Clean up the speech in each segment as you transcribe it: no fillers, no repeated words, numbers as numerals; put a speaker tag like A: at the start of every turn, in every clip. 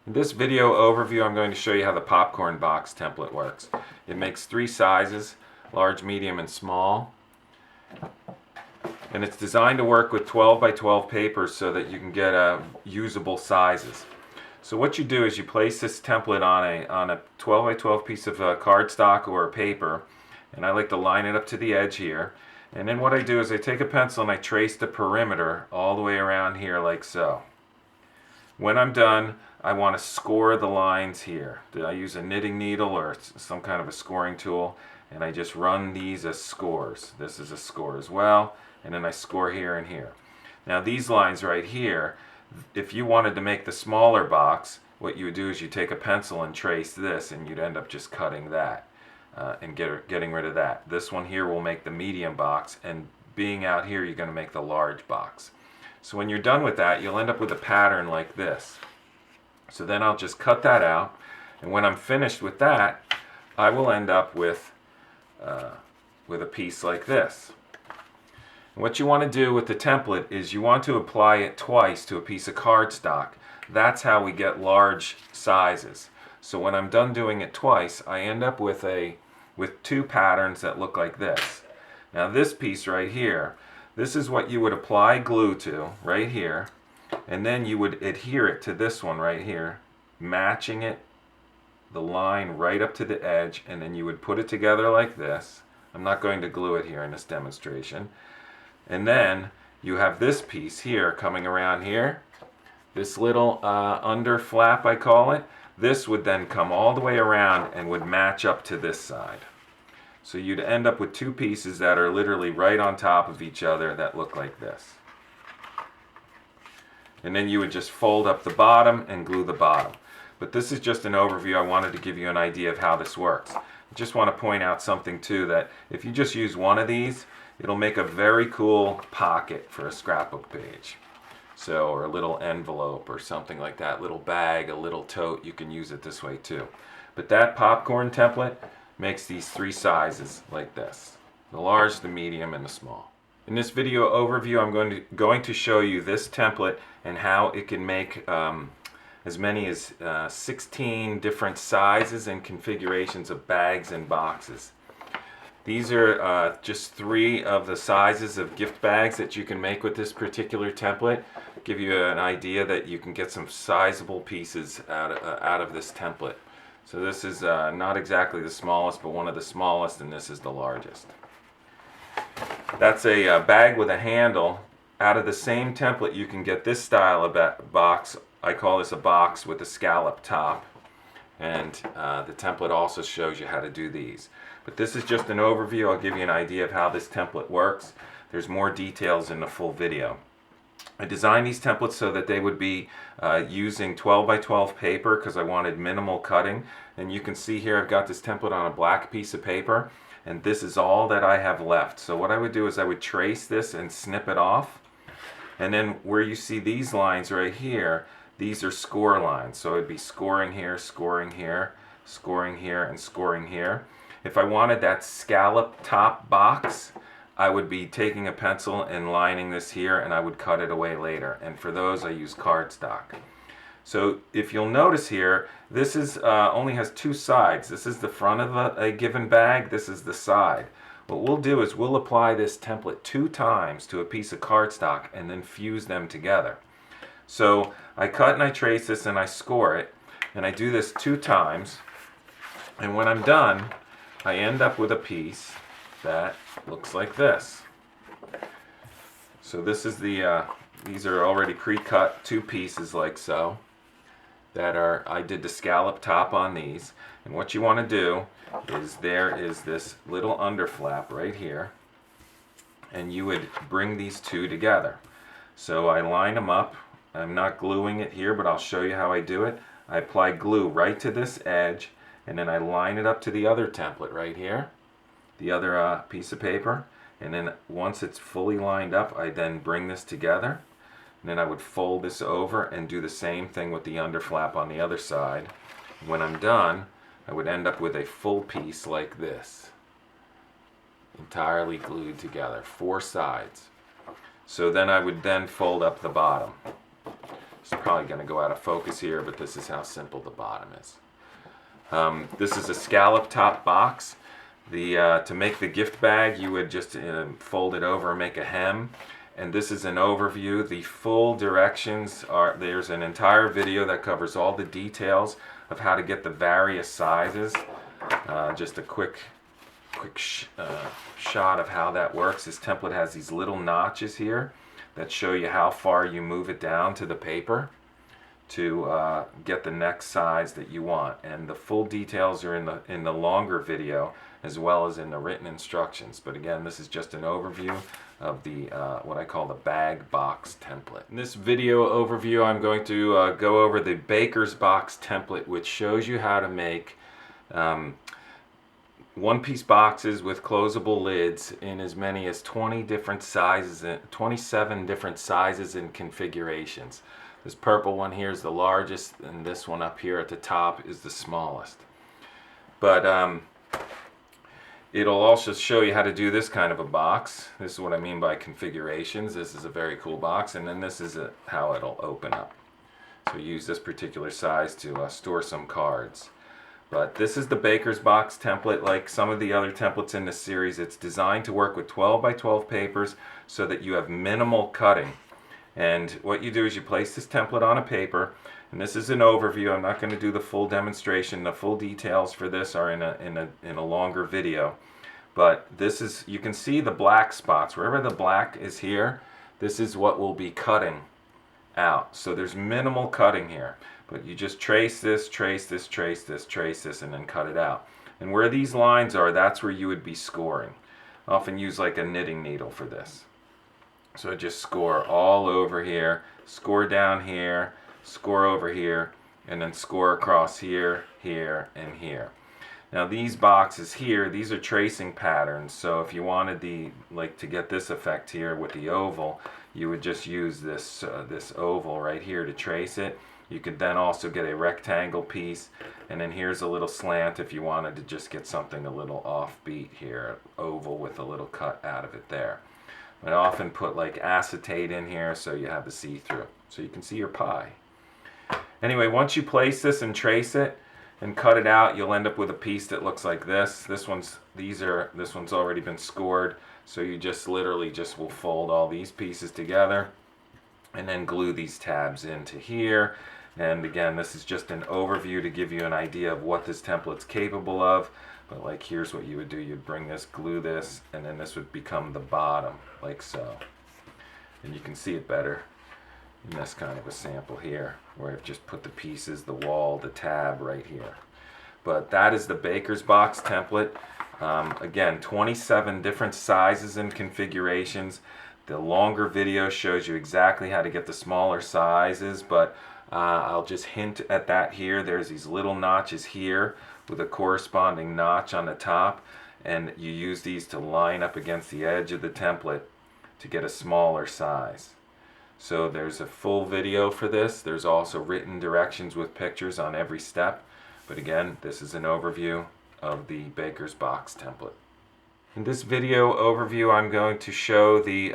A: In this video overview, I'm going to show you how the popcorn box template works. It makes 3 sizes, large, medium, and small. And it's designed to work with 12 by 12 papers so that you can get usable sizes. So what you do is you place this template on a 12 by 12 piece of cardstock or paper, and I like to line it up to the edge here. And then what I do is I take a pencil and I trace the perimeter all the way around here like so. When I'm done, I want to score the lines here. I use a knitting needle or some kind of a scoring tool, and I just run these as scores. This is a score as well, and then I score here and here. Now these lines right here, if you wanted to make the smaller box, what you would do is you take a pencil and trace this, and you'd end up just cutting that and getting rid of that. This one here will make the medium box, and being out here, you're going to make the large box. So when you're done with that, you'll end up with a pattern like this. So then I'll just cut that out, and when I'm finished with that, I will end up with a piece like this. And what you want to do with the template is you want to apply it twice to a piece of cardstock. That's how we get large sizes. So when I'm done doing it twice, I end up with 2 patterns that look like this. Now this piece right here, this is what you would apply glue to right here, and then you would adhere it to this one right here, matching it, the line right up to the edge, and then you would put it together like this. I'm not going to glue it here in this demonstration. And then you have this piece here coming around here, this little under flap I call it. This would then come all the way around and would match up to this side. So you'd end up with 2 pieces that are literally right on top of each other that look like this. And then you would just fold up the bottom and glue the bottom. But this is just an overview. I wanted to give you an idea of how this works. I just want to point out something too, that if you just use one of these, it'll make a very cool pocket for a scrapbook page. So, or a little envelope or something like that, little bag, a little tote, you can use it this way too. But that popcorn template makes these 3 sizes like this: the large, the medium, and the small. In this video overview, I'm going to show you this template and how it can make as many as 16 different sizes and configurations of bags and boxes. These are just 3 of the sizes of gift bags that you can make with this particular template. Give you an idea that you can get some sizable pieces out of this template. So this is not exactly the smallest, but one of the smallest, and this is the largest. That's a bag with a handle. Out of the same template, you can get this style of box. I call this a box with a scallop top. And the template also shows you how to do these. But this is just an overview. I'll give you an idea of how this template works. There's more details in the full video. I designed these templates so that they would be using 12 by 12 paper because I wanted minimal cutting. And you can see here I've got this template on a black piece of paper, and this is all that I have left. So what I would do is I would trace this and snip it off. And then where you see these lines right here, these are score lines. So it'd be scoring here, scoring here, scoring here, and scoring here. If I wanted that scallop top box, I would be taking a pencil and lining this here, and I would cut it away later. And for those, I use cardstock. So if you'll notice here, this is only has 2 sides. This is the front of a given bag. This is the side. What we'll do is we'll apply this template 2 times to a piece of cardstock and then fuse them together. So I cut and I trace this and I score it, and I do this 2 times. And when I'm done, I end up with a piece that looks like this. So this is these are already pre-cut 2 pieces like so that I did the scallop top on these. And what you want to do is there is this little under flap right here, and you would bring these 2 together. So I line them up. I'm not gluing it here, but I'll show you how I do it. I apply glue right to this edge, and then I line it up to the other template right here, the other piece of paper, and then once it's fully lined up, I then bring this together, and then I would fold this over and do the same thing with the under flap on the other side. When I'm done, I would end up with a full piece like this, entirely glued together, 4 sides. So then I would then fold up the bottom. It's probably going to go out of focus here, but this is how simple the bottom is. This is a scallop top box. To make the gift bag, you would just fold it over and make a hem. And this is an overview. The full directions are, there's an entire video that covers all the details of how to get the various sizes. Just a quick shot of how that works. This template has these little notches here that show you how far you move it down to the paper to get the next size that you want. And the full details are in the longer video as well as in the written instructions. But again, this is just an overview of the what I call the bag box template. In this video overview, I'm going to go over the baker's box template, which shows you how to make one-piece boxes with closable lids in as many as 20 different sizes, 27 different sizes and configurations. This purple one here is the largest, and this one up here at the top is the smallest. But it'll also show you how to do this kind of a box. This is what I mean by configurations. This is a very cool box, and then this is how it'll open up. So use this particular size to store some cards. But this is the baker's box template. Like some of the other templates in this series, it's designed to work with 12 by 12 papers so that you have minimal cutting. And what you do is you place this template on a paper, and this is an overview. I'm not going to do the full demonstration. The full details for this are in a longer video. But this is, you can see the black spots. Wherever the black is here, this is what will be cutting out. So there's minimal cutting here. But you just trace this, trace this, trace this, trace this, and then cut it out. And where these lines are, that's where you would be scoring. I often use like a knitting needle for this. So just score all over here, score down here, score over here, and then score across here, here, and here. Now these boxes here, these are tracing patterns. So if you wanted to get this effect here with the oval, you would just use this this oval right here to trace it. You could then also get a rectangle piece, and then here's a little slant if you wanted to just get something a little offbeat here, oval with a little cut out of it there. I often put like acetate in here so you have the see-through, so you can see your pie. Anyway, once you place this and trace it and cut it out, you'll end up with a piece that looks like this. This one's already been scored, so you just literally just will fold all these pieces together and then glue these tabs into here. And again, this is just an overview to give you an idea of what this template's capable of. But like, here's what you would do. You'd bring this, glue this, and then this would become the bottom, like so. And you can see it better in this kind of a sample here, where I've just put the pieces, the wall, the tab right here. But that is the baker's box template. Again, 27 different sizes and configurations. The longer video shows you exactly how to get the smaller sizes, but I'll just hint at that here. There's these little notches here with a corresponding notch on the top, and you use these to line up against the edge of the template to get a smaller size. So there's a full video for this. There's also written directions with pictures on every step. But again, this is an overview of the baker's box template. In this video overview, I'm going to show the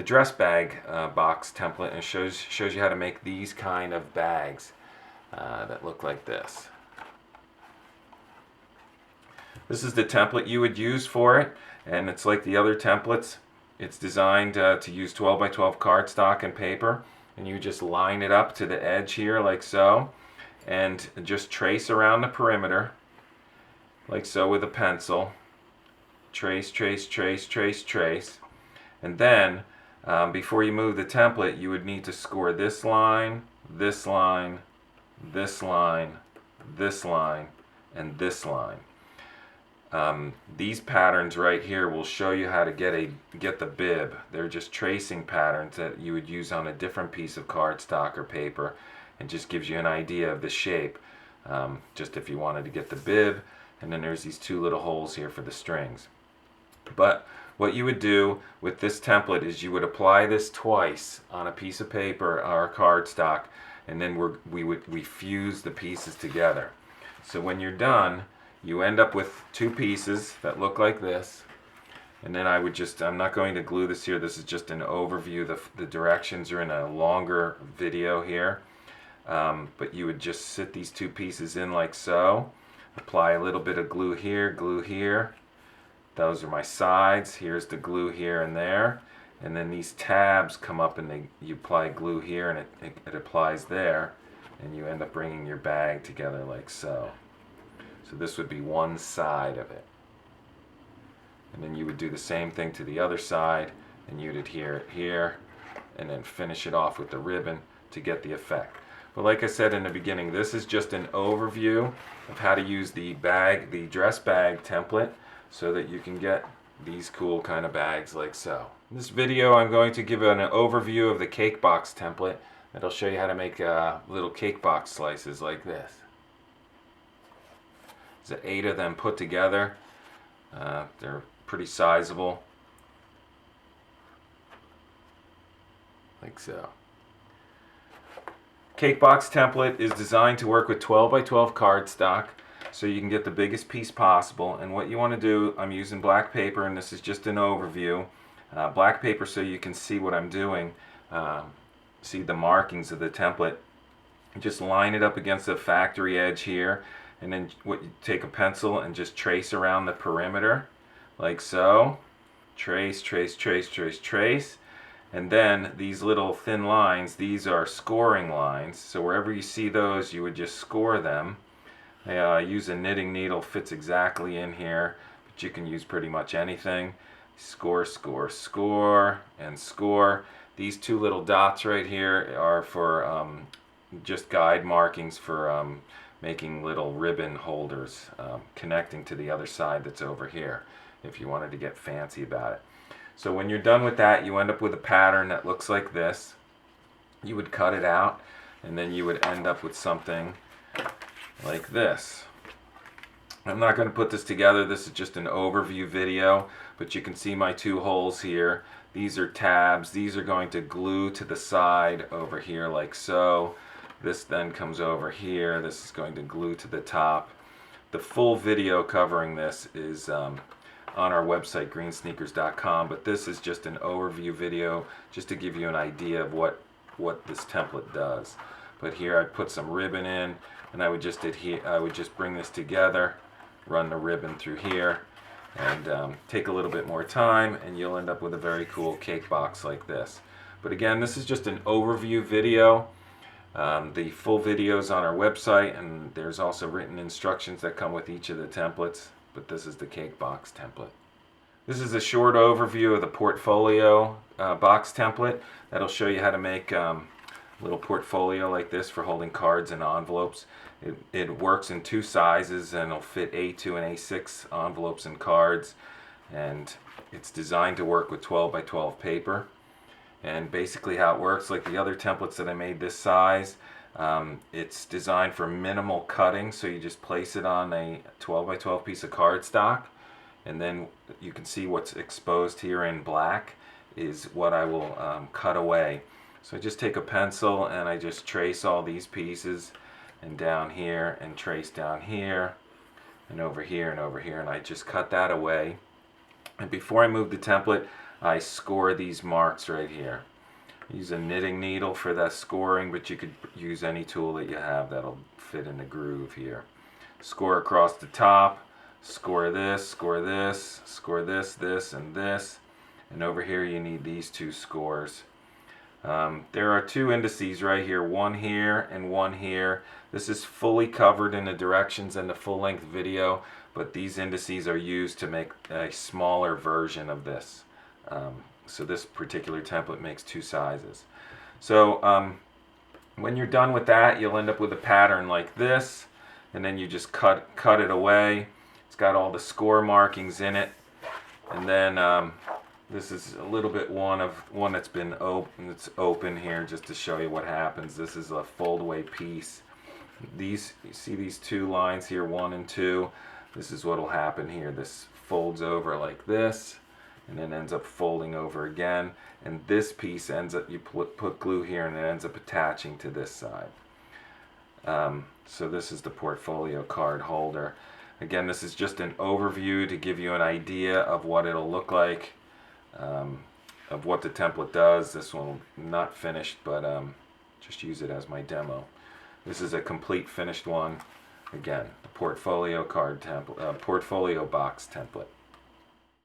A: dress bag box template, and shows you how to make these kind of bags that look like this. This is the template you would use for it, and it's like the other templates. It's designed to use 12 by 12 cardstock and paper, and you just line it up to the edge here like so, and just trace around the perimeter like so with a pencil. Trace, trace, trace, trace, trace, and then before you move the template, you would need to score this line, this line, this line, this line, and this line. These patterns right here will show you how to get the bib. They're just tracing patterns that you would use on a different piece of cardstock or paper, and just gives you an idea of the shape. Just if you wanted to get the bib, and then there's these two little holes here for the strings. But what you would do with this template is you would apply this twice on a piece of paper or cardstock, and then we fuse the pieces together. So when you're done, you end up with two pieces that look like this, And then I would just, I'm not going to glue this here, this is just an overview. The directions are in a longer video here. But you would just sit these two pieces in like so. Apply a little bit of glue here, glue here. Those are my sides. Here's the glue here and there. And then these tabs come up and you apply glue here and it applies there. And you end up bringing your bag together like so. So this would be one side of it. And then you would do the same thing to the other side, and you'd adhere it here, and then finish it off with the ribbon to get the effect. But like I said in the beginning, this is just an overview of how to use the dress bag template, so that you can get these cool kind of bags like so. In this video, I'm going to give an overview of the cake box template. That'll show you how to make little cake box slices like this. There's 8 of them put together. They're pretty sizable, like so. Cake box template is designed to work with 12 by 12 cardstock, so you can get the biggest piece possible. And what you want to do, I'm using black paper, and this is just an overview. Black paper so you can see what I'm doing, see the markings of the template. You just line it up against the factory edge here, and then you take a pencil and just trace around the perimeter like so. Trace, trace, trace, trace, trace. And then these little thin lines, these are scoring lines. So wherever you see those, you would just score them. Use a knitting needle, fits exactly in here, but you can use pretty much anything. Score, score, score, and score. These 2 little dots right here are for just guide markings for making little ribbon holders connecting to the other side that's over here, if you wanted to get fancy about it. So when you're done with that, you end up with a pattern that looks like this. You would cut it out, and then you would end up with something like this. I'm not going to put this together, this is just an overview video, but you can see my 2 holes here. These are tabs. These are going to glue to the side over here like so. This then comes over here. This is going to glue to the top. The full video covering this is on our website, greensneakers.com, but this is just an overview video just to give you an idea of what this template does. But here I put some ribbon in, and I would just bring this together, run the ribbon through here, and take a little bit more time, and you'll end up with a very cool cake box like this. But again, this is just an overview video. The full video is on our website, and there's also written instructions that come with each of the templates, but this is the cake box template. This is a short overview of the portfolio box template. That'll show you how to make a little portfolio like this for holding cards and envelopes. It works in 2 sizes, and it'll fit A2 and A6 envelopes and cards, and it's designed to work with 12 by 12 paper. And basically how it works, like the other templates that I made this size, it's designed for minimal cutting, so you just place it on a 12 by 12 piece of cardstock, and then you can see what's exposed here in black is what I will cut away. So I just take a pencil and I just trace all these pieces, and down here, and trace down here, and over here, and over here, and I just cut that away. And before I move the template, I score these marks right here. Use a knitting needle for that scoring, but you could use any tool that you have that'll fit in the groove here. Score across the top, score this, score this, score this, this, and this. And over here you need these 2 scores. There are 2 indices right here, one here and one here. This is fully covered in the directions in the full-length video, but these indices are used to make a smaller version of this. So this particular template makes 2 sizes. So when you're done with that, you'll end up with a pattern like this, and then you just cut it away. It's got all the score markings in it, and then this is a little bit one that's been open. It's open here just to show you what happens. This is a fold away piece. You see these 2 lines here, 1 and 2. This is what will happen here. This folds over like this, and then ends up folding over again, and this piece ends up, you put glue here, and it ends up attaching to this side. So this is the portfolio card holder. Again, this is just an overview to give you an idea of what it'll look like, of what the template does. This one not finished, but just use it as my demo. This is a complete finished one. Again, the portfolio card template, portfolio box template.